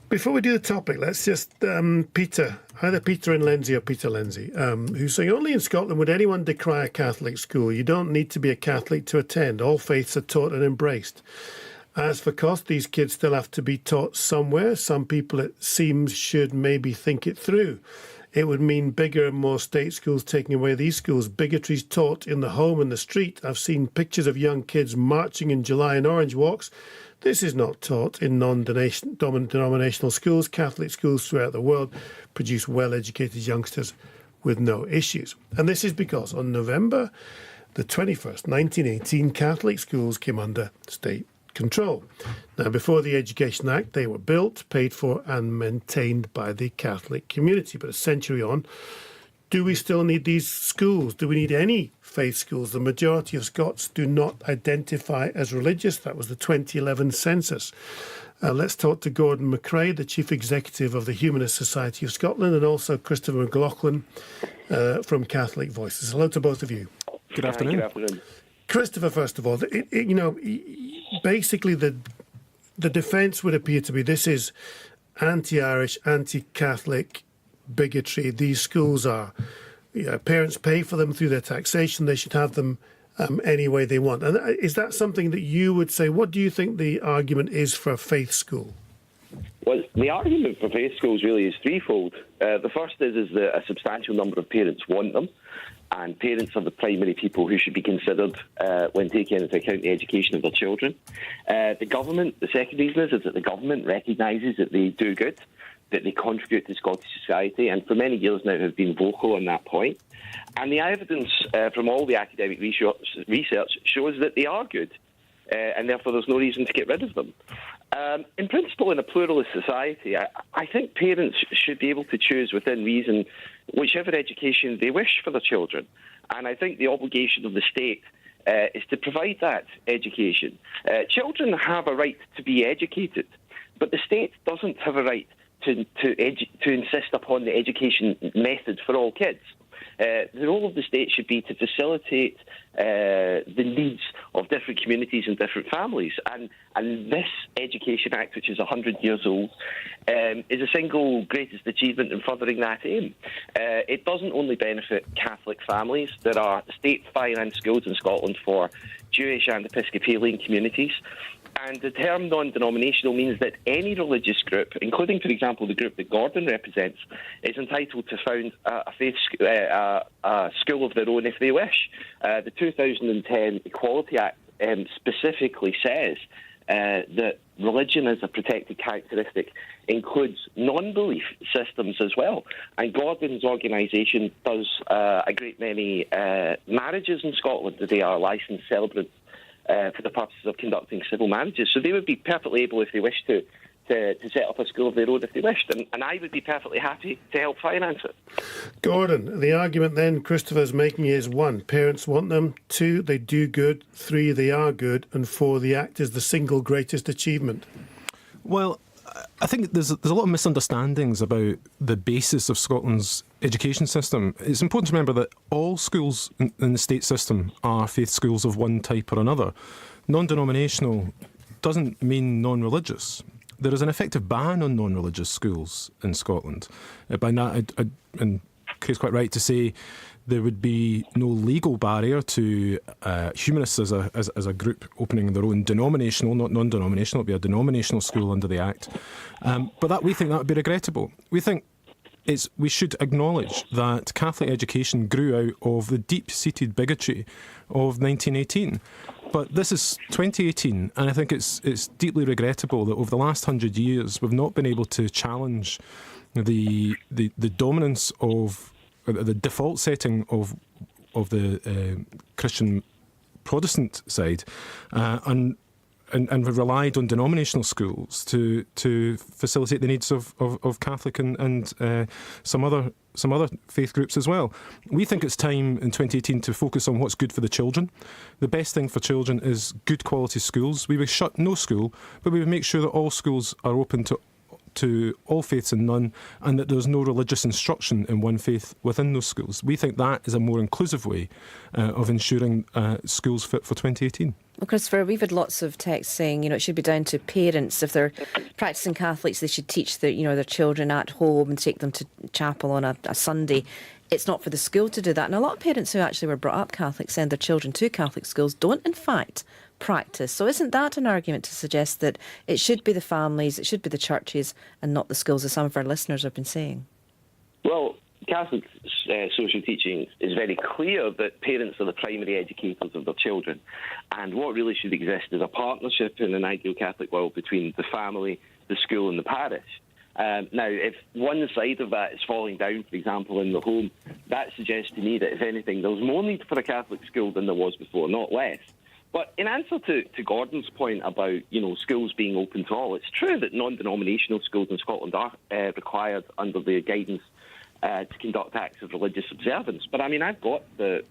Before we do the topic, let's just, Peter, either Peter and Lindsay or Peter Lindsay, who's saying, only in Scotland would anyone decry a Catholic school. You don't need to be a Catholic to attend. All faiths are taught and embraced. As for cost, these kids still have to be taught somewhere. Some people, it seems, should maybe think it through. It would mean bigger and more state schools taking away these schools. Bigotry's taught in the home and the street. I've seen pictures of young kids marching in July in orange walks. This is not taught in non-denominational schools. Catholic schools throughout the world produce well-educated youngsters with no issues. And this is because on November the 21st, 1918, Catholic schools came under state control. Now, before the Education Act, they were built, paid for and maintained by the Catholic community. But a century on, do we still need these schools? Do we need any faith schools? The majority of Scots do not identify as religious. That was the 2011 census. Let's talk to Gordon McRae, the Chief Executive of the Humanist Society of Scotland, and also Christopher McLaughlin from Catholic Voices. Hello to both of you. Good afternoon. Good afternoon. Christopher, first of all, basically the defence would appear to be this is anti-Irish, anti-Catholic bigotry. These schools are, parents pay for them through their taxation. They should have them any way they want. And is that something that you would say? What do you think the argument is for a faith school? Well, the argument for faith schools really is threefold. The first is that a substantial number of parents want them, and parents are the primary people who should be considered when taking into account the education of their children. The second reason is that the government recognises that they do good, that they contribute to Scottish society, and for many years now have been vocal on that point. And the evidence from all the academic research shows that they are good, and therefore there's no reason to get rid of them. In principle, in a pluralist society, I think parents should be able to choose within reason whichever education they wish for their children. And I think the obligation of the state is to provide that education. Children have a right to be educated, but the state doesn't have a right to insist upon the education method for all kids. The role of the state should be to facilitate the needs of different communities and different families. And this Education Act, which is 100 years old, is the single greatest achievement in furthering that aim. It doesn't only benefit Catholic families. There are state-financed schools in Scotland for Jewish and Episcopalian communities. And the term non-denominational means that any religious group, including, for example, the group that Gordon represents, is entitled to found a faith school of their own if they wish. The 2010 Equality Act specifically says that religion as a protected characteristic includes non-belief systems as well. And Gordon's organisation does a great many marriages in Scotland. They are licensed celebrants for the purposes of conducting civil marriages. So they would be perfectly able, if they wish to set up a school of their own if they wished. And I would be perfectly happy to help finance it. Gordon, the argument then Christopher's making is 1, parents want them, 2, they do good, 3, they are good, and 4, the Act is the single greatest achievement. Well, I think there's a lot of misunderstandings about the basis of Scotland's education system. It's important to remember that all schools in the state system are faith schools of one type or another. Non-denominational doesn't mean non-religious. There is an effective ban on non-religious schools in Scotland. By that, and Kay's quite right to say there would be no legal barrier to humanists as a group opening their own denominational, not non-denominational, it would be a denominational school under the Act. But we think that would be regrettable. We think we should acknowledge that Catholic education grew out of the deep-seated bigotry of 1918. But this is 2018, and I think it's deeply regrettable that over the last 100 years we've not been able to challenge the dominance of the default setting of the Christian Protestant side, and we've relied on denominational schools to facilitate the needs of Catholic and some other faith groups as well. We think it's time in 2018 to focus on what's good for the children. The best thing for children is good quality schools. We would shut no school, but we would make sure that all schools are open to to all faiths and none, and that there's no religious instruction in one faith within those schools. We think that is a more inclusive way of ensuring schools fit for 2018. Well, Christopher, we've had lots of texts saying, it should be down to parents. If they're practising Catholics, they should teach their children at home and take them to chapel on a Sunday. It's not for the school to do that. And a lot of parents who actually were brought up Catholic, send their children to Catholic schools, don't in fact practice. So isn't that an argument to suggest that it should be the families, it should be the churches and not the schools, as some of our listeners have been saying? Well, Catholic social teaching is very clear that parents are the primary educators of their children, and what really should exist is a partnership in an ideal Catholic world between the family, the school and the parish. Now, if one side of that is falling down, for example, in the home, that suggests to me that, if anything, there's more need for a Catholic school than there was before, not less. But in answer to Gordon's point about, schools being open to all, it's true that non-denominational schools in Scotland are required under the guidance to conduct acts of religious observance. But, I've got the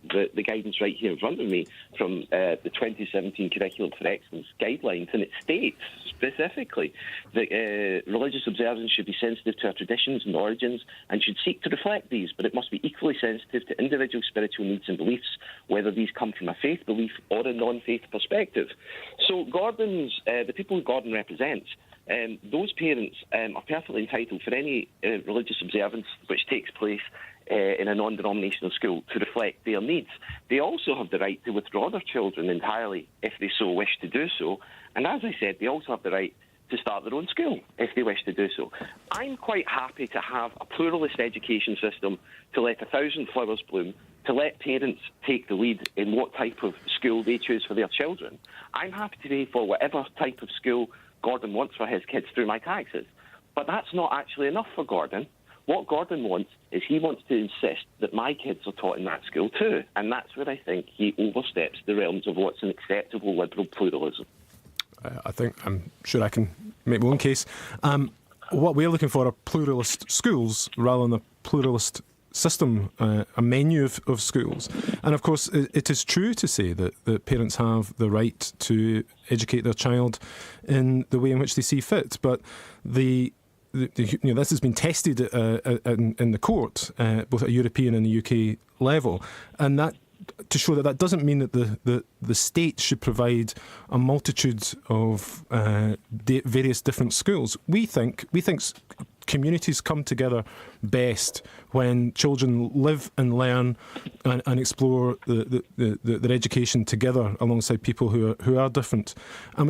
guidance right here in front of me from the 2017 Curriculum for Excellence guidelines, and it states specifically that religious observance should be sensitive to our traditions and origins and should seek to reflect these, but it must be equally sensitive to individual spiritual needs and beliefs, whether these come from a faith belief or a non-faith perspective. So the people who Gordon represents, those parents are perfectly entitled for any religious observance which takes place in a non-denominational school to reflect their needs. They also have the right to withdraw their children entirely if they so wish to do so. And as I said, they also have the right to start their own school if they wish to do so. I'm quite happy to have a pluralist education system, to let 1,000 flowers bloom, to let parents take the lead in what type of school they choose for their children. I'm happy to pay for whatever type of school Gordon wants for his kids through my taxes. But that's not actually enough for Gordon. What Gordon wants is he wants to insist that my kids are taught in that school too. And that's where I think he oversteps the realms of what's an acceptable liberal pluralism. I'm sure I can make my own case. What we're looking for are pluralist schools rather than a pluralist system, a menu of schools. And of course, it is true to say that parents have the right to educate their child in the way in which they see fit. But this has been tested in the court, both at a European and the UK level, and that to show that doesn't mean that the state should provide a multitude of various different schools. We think communities come together best when children live and learn and explore their education together alongside people who are different. And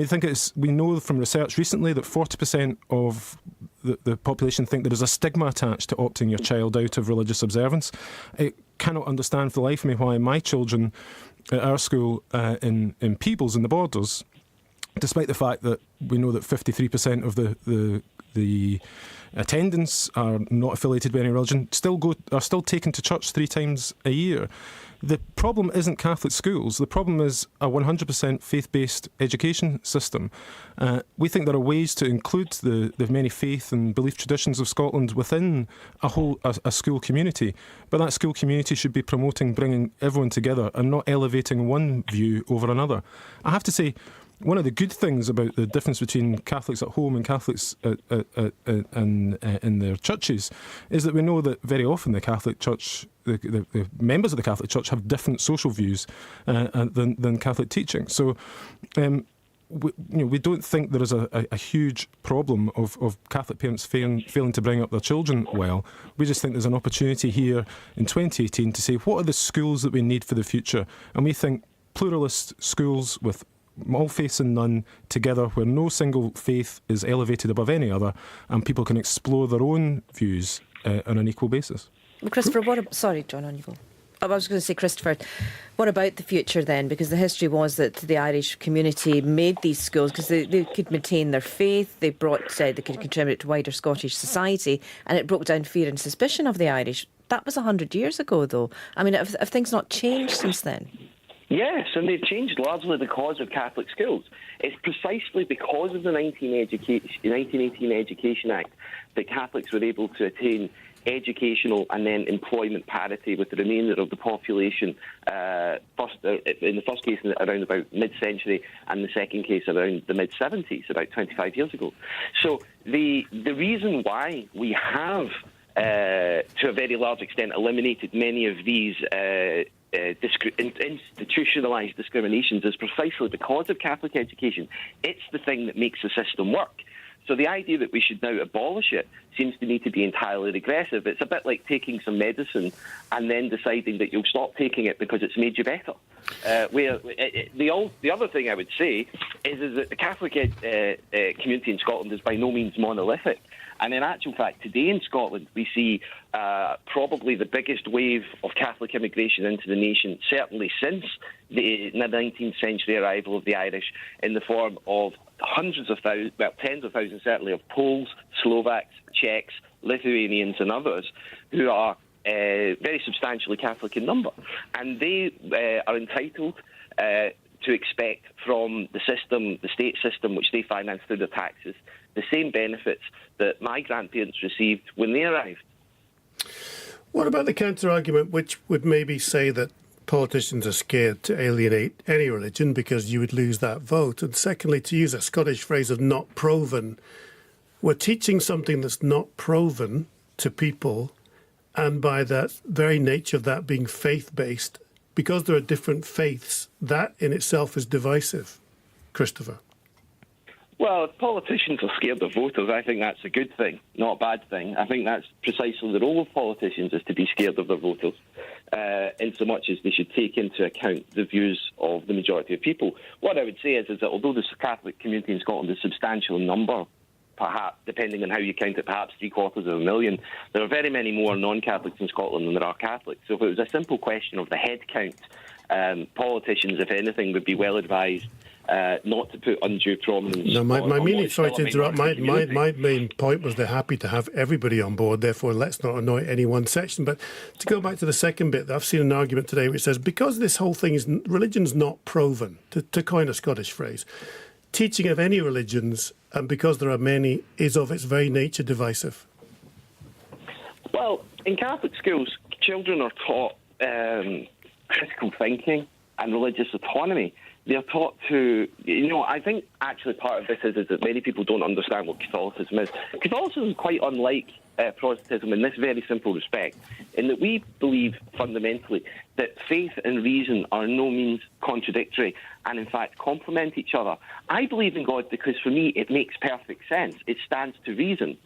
we know from research recently that 40% of the population think there is a stigma attached to opting your child out of religious observance. I cannot understand for the life of me why my children at our school in Peebles in the Borders, despite the fact that we know that 53% of the attendants are not affiliated with any religion, are still taken to church 3 times a year. The problem isn't Catholic schools. The problem is a 100% faith-based education system. We think there are ways to include the many faith and belief traditions of Scotland within a school community, but that school community should be promoting bringing everyone together and not elevating one view over another. I have to say, one of the good things about the difference between Catholics at home and Catholics in their churches is that we know that very often the Catholic Church, the members of the Catholic Church have different social views than Catholic teaching. So we don't think there is a huge problem of Catholic parents failing to bring up their children well. We just think there's an opportunity here in 2018 to say, what are the schools that we need for the future? And we think pluralist schools with all faiths and none together, where no single faith is elevated above any other, and people can explore their own views on an equal basis. Well, Christopher, sorry, John, on you go. I was going to say, Christopher, what about the future then? Because the history was that the Irish community made these schools because they could maintain their faith, they could contribute to wider Scottish society, and it broke down fear and suspicion of the Irish. That was 100 years ago, though. Have things not changed since then? Yes, and they've changed largely because of Catholic schools. It's precisely because of the 1918 Education Act that Catholics were able to attain educational and then employment parity with the remainder of the population, in the first case around about mid-century and the second case around the mid-70s, about 25 years ago. So the reason why we have, to a very large extent, eliminated many of these institutionalised discriminations is precisely because of Catholic education. It's the thing that makes the system work. So the idea that we should now abolish it seems to me to be entirely regressive. It's a bit like taking some medicine and then deciding that you'll stop taking it because it's made you better. The other thing I would say is that the Catholic community in Scotland is by no means monolithic. And in actual fact, today in Scotland, we see probably the biggest wave of Catholic immigration into the nation, certainly since the 19th century arrival of the Irish, in the form of hundreds of thousands, well, tens of thousands certainly, of Poles, Slovaks, Czechs, Lithuanians and others who are very substantially Catholic in number. And they are entitled to expect from the system, the state system, which they finance through their taxes, the same benefits that my grandparents received when they arrived. What about the counter-argument which would maybe say that politicians are scared to alienate any religion because you would lose that vote? And secondly, to use a Scottish phrase of not proven, we're teaching something that's not proven to people, and by that very nature of that being faith-based, because there are different faiths, that in itself is divisive. Christopher. Well, if politicians are scared of voters, I think that's a good thing, not a bad thing. I think that's precisely the role of politicians, is to be scared of their voters, in so much as they should take into account the views of the majority of people. What I would say is that although the Catholic community in Scotland is substantial in number, perhaps, depending on how you count it, perhaps 750,000, there are very many more non-Catholics in Scotland than there are Catholics. So if it was a simple question of the head count, politicians, if anything, would be well advised not to put undue prominence. No, my meaning, sorry to interrupt, my main point was they're happy to have everybody on board, therefore let's not annoy any one section. But to go back to the second bit, I've seen an argument today which says because this whole thing is, religion's not proven, to coin a Scottish phrase, teaching of any religions, and because there are many, is of its very nature divisive. Well, in Catholic schools, children are taught critical thinking and religious autonomy. They're taught to, I think actually part of this is that many people don't understand what Catholicism is. Catholicism is quite unlike Protestantism in this very simple respect, in that we believe fundamentally that faith and reason are in no means contradictory and in fact complement each other. I believe in God because for me it makes perfect sense. It stands to reason.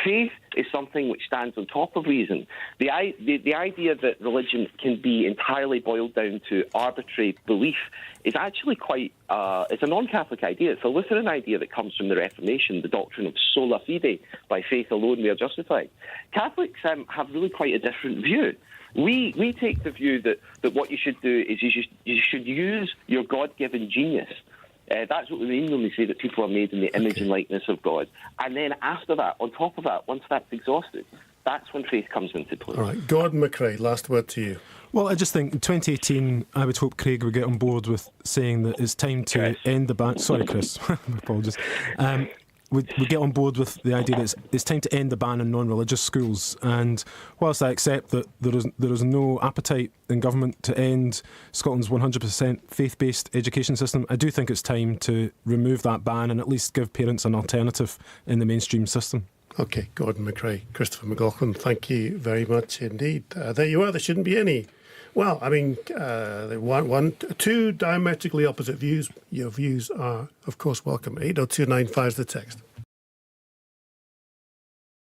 Faith is something which stands on top of reason. The idea that religion can be entirely boiled down to arbitrary belief is actually quite, it's a non-Catholic idea. It's a Lutheran idea that comes from the Reformation, the doctrine of sola fide, by faith alone we are justified. Catholics have really quite a different view. We take the view that what you should do is you should use your God-given genius. That's what we mean when we say that people are made in the image and likeness of God. And then after that, on top of that, once that's exhausted, that's when faith comes into play. All right, Gordon McRae, last word to you. Well, I just think in 2018, I would hope Craig would get on board with saying that it's time to end the ban. Sorry, Chris. My apologies. We get on board with the idea that it's time to end the ban on non-religious schools. And whilst I accept that there is no appetite in government to end Scotland's 100% faith-based education system, I do think it's time to remove that ban and at least give parents an alternative in the mainstream system. OK, Gordon McRae, Christopher McLaughlin, thank you very much indeed. There you are. There shouldn't be any. Well, I mean, two diametrically opposite views. Your views are, of course, welcome. 80295 is the text.